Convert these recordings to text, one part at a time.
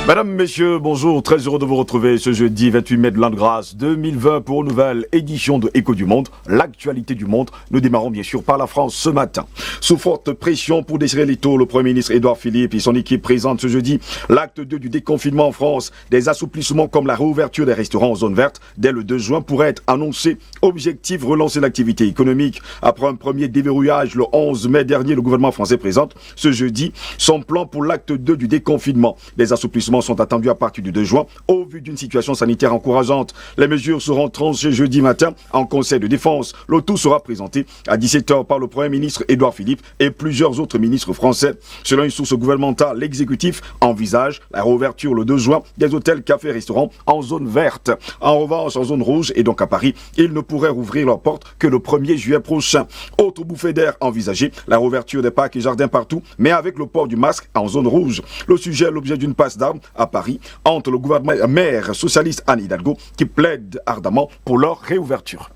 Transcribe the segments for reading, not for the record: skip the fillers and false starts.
Mesdames, Messieurs, bonjour, très heureux de vous retrouver ce jeudi 28 mai de l'an de grâce 2020 pour une nouvelle édition de Écho du Monde, l'actualité du monde. Nous démarrons bien sûr par la France ce matin. Sous forte pression pour desserrer les taux, le Premier ministre Édouard Philippe et son équipe présentent ce jeudi l'acte 2 du déconfinement en France. Des assouplissements comme la réouverture des restaurants en zone verte dès le 2 juin pourraient être annoncés. Objectif, relancer l'activité économique. Après un premier déverrouillage le 11 mai dernier, le gouvernement français présente ce jeudi son plan pour l'acte 2 du déconfinement. Des assouplissements sont attendus à partir du 2 juin au vu d'une situation sanitaire encourageante. Les mesures seront tranchées jeudi matin en conseil de défense. Le tout sera présenté à 17h par le Premier ministre Édouard Philippe et plusieurs autres ministres français. Selon une source gouvernementale, l'exécutif envisage la réouverture le 2 juin des hôtels, cafés, restaurants en zone verte. En revanche, en zone rouge et donc à Paris, ils ne pourraient rouvrir leurs portes que le 1er juillet prochain. Autre bouffée d'air envisagée, la réouverture des parcs et jardins partout, mais avec le port du masque en zone rouge. Le sujet est l'objet d'une passe d'armes à Paris entre le gouvernement et la maire socialiste Anne Hidalgo qui plaide ardemment pour leur réouverture.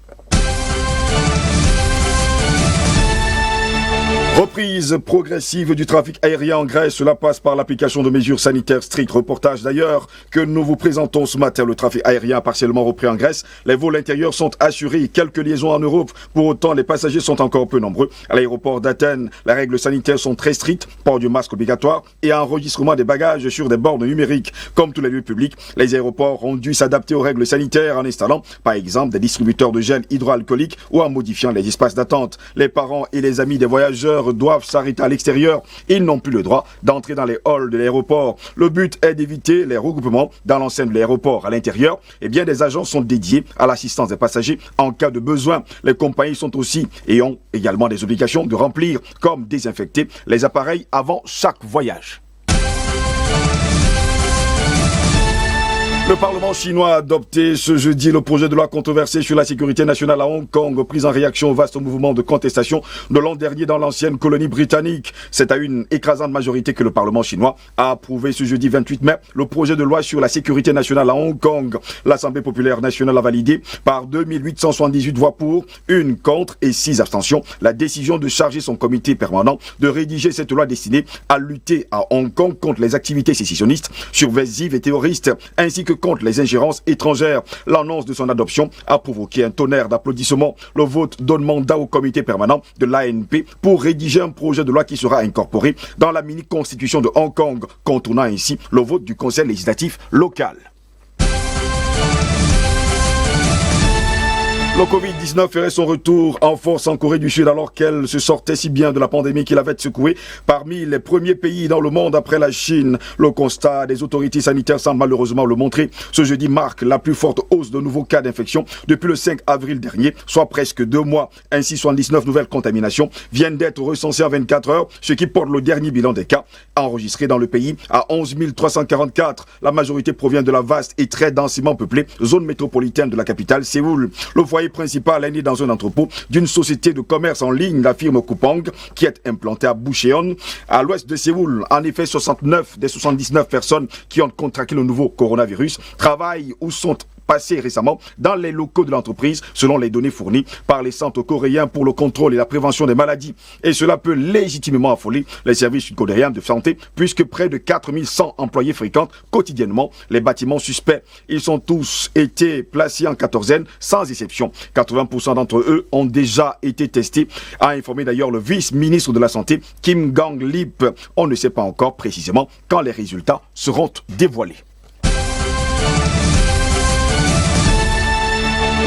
Reprise progressive du trafic aérien en Grèce, cela passe par l'application de mesures sanitaires strictes. Reportage d'ailleurs que nous vous présentons ce matin. Le trafic aérien a partiellement repris en Grèce. Les vols intérieurs sont assurés. Quelques liaisons en Europe. Pour autant, les passagers sont encore peu nombreux. À l'aéroport d'Athènes, les règles sanitaires sont très strictes. Port du masque obligatoire et enregistrement des bagages sur des bornes numériques. Comme tous les lieux publics, les aéroports ont dû s'adapter aux règles sanitaires en installant, par exemple, des distributeurs de gel hydroalcoolique ou en modifiant les espaces d'attente. Les parents et les amis des voyageurs doivent s'arrêter à l'extérieur. Ils n'ont plus le droit d'entrer dans les halls de l'aéroport. Le but est d'éviter les regroupements dans l'enceinte de l'aéroport. À l'intérieur, des agents sont dédiés à l'assistance des passagers en cas de besoin. Les compagnies sont aussi et ont également des obligations de remplir comme désinfecter les appareils avant chaque voyage. Le Parlement chinois a adopté ce jeudi le projet de loi controversé sur la sécurité nationale à Hong Kong, pris en réaction au vaste mouvement de contestation de l'an dernier dans l'ancienne colonie britannique. C'est à une écrasante majorité que le Parlement chinois a approuvé ce jeudi 28 mai le projet de loi sur la sécurité nationale à Hong Kong. L'Assemblée populaire nationale a validé par 2878 voix pour, 1 contre et 6 abstentions la décision de charger son comité permanent de rédiger cette loi destinée à lutter à Hong Kong contre les activités sécessionnistes, subversives et terroristes, ainsi que contre les ingérences étrangères. L'annonce de son adoption a provoqué un tonnerre d'applaudissements. Le vote donne mandat au comité permanent de l'ANP pour rédiger un projet de loi qui sera incorporé dans la mini-constitution de Hong Kong, contournant ainsi le vote du conseil législatif local. Le Covid-19 ferait son retour en force en Corée du Sud alors qu'elle se sortait si bien de la pandémie qu'il avait secoué parmi les premiers pays dans le monde après la Chine. Le constat des autorités sanitaires semble malheureusement le montrer. Ce jeudi marque la plus forte hausse de nouveaux cas d'infection depuis le 5 avril dernier, soit presque 2 mois. Ainsi, 79 nouvelles contaminations viennent d'être recensées en 24 heures, ce qui porte le dernier bilan des cas enregistrés dans le pays à 11 344. La majorité provient de la vaste et très densément peuplée zone métropolitaine de la capitale, Séoul. Le foyer principal est né dans un entrepôt d'une société de commerce en ligne, la firme Coupang, qui est implantée à Bucheon, à l'ouest de Séoul. En effet, 69 des 79 personnes qui ont contracté le nouveau coronavirus travaillent ou sont passés récemment dans les locaux de l'entreprise, selon les données fournies par les centres coréens pour le contrôle et la prévention des maladies. Et cela peut légitimement affoler les services sud-coréens de santé, puisque près de 4100 employés fréquentent quotidiennement les bâtiments suspects. Ils ont tous été placés en quatorzaine, sans exception. 80% d'entre eux ont déjà été testés, a informé d'ailleurs le vice-ministre de la Santé, Kim Gang-lip. On ne sait pas encore précisément quand les résultats seront dévoilés.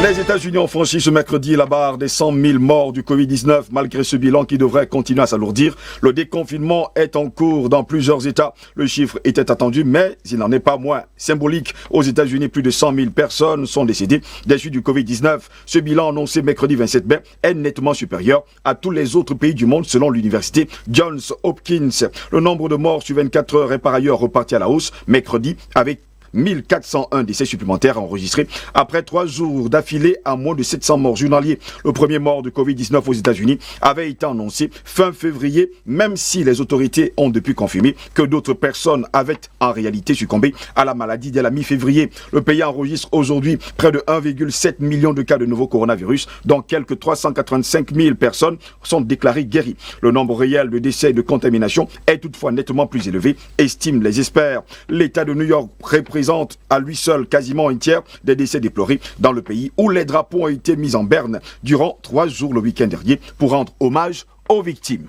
Les États-Unis ont franchi ce mercredi la barre des 100 000 morts du Covid-19. Malgré ce bilan qui devrait continuer à s'alourdir, le déconfinement est en cours dans plusieurs États. Le chiffre était attendu, mais il n'en est pas moins symbolique. Aux États-Unis, plus de 100 000 personnes sont décédées des suites du Covid-19. Ce bilan annoncé mercredi 27 mai est nettement supérieur à tous les autres pays du monde selon l'université Johns Hopkins. Le nombre de morts sur 24 heures est par ailleurs reparti à la hausse mercredi avec 1401 décès supplémentaires enregistrés après 3 jours d'affilée à moins de 700 morts journaliers. Le premier mort de Covid-19 aux États-Unis avait été annoncé fin février, même si les autorités ont depuis confirmé que d'autres personnes avaient en réalité succombé à la maladie dès la mi-février. Le pays enregistre aujourd'hui près de 1,7 million de cas de nouveau coronavirus, dont quelques 385 000 personnes sont déclarées guéries. Le nombre réel de décès et de contamination est toutefois nettement plus élevé, estiment les experts. L'État de New York représente à lui seul quasiment un tiers des décès déplorés dans le pays, où les drapeaux ont été mis en berne durant 3 jours le week-end dernier pour rendre hommage aux victimes.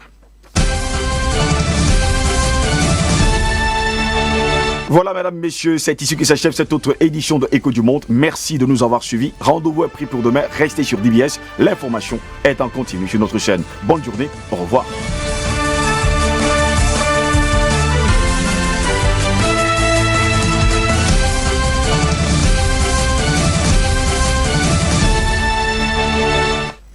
Voilà, mesdames, messieurs, c'est ici que s'achève cette autre édition de Écho du Monde. Merci de nous avoir suivis. Rendez-vous est pris pour demain. Restez sur DBS. L'information est en continu sur notre chaîne. Bonne journée. Au revoir.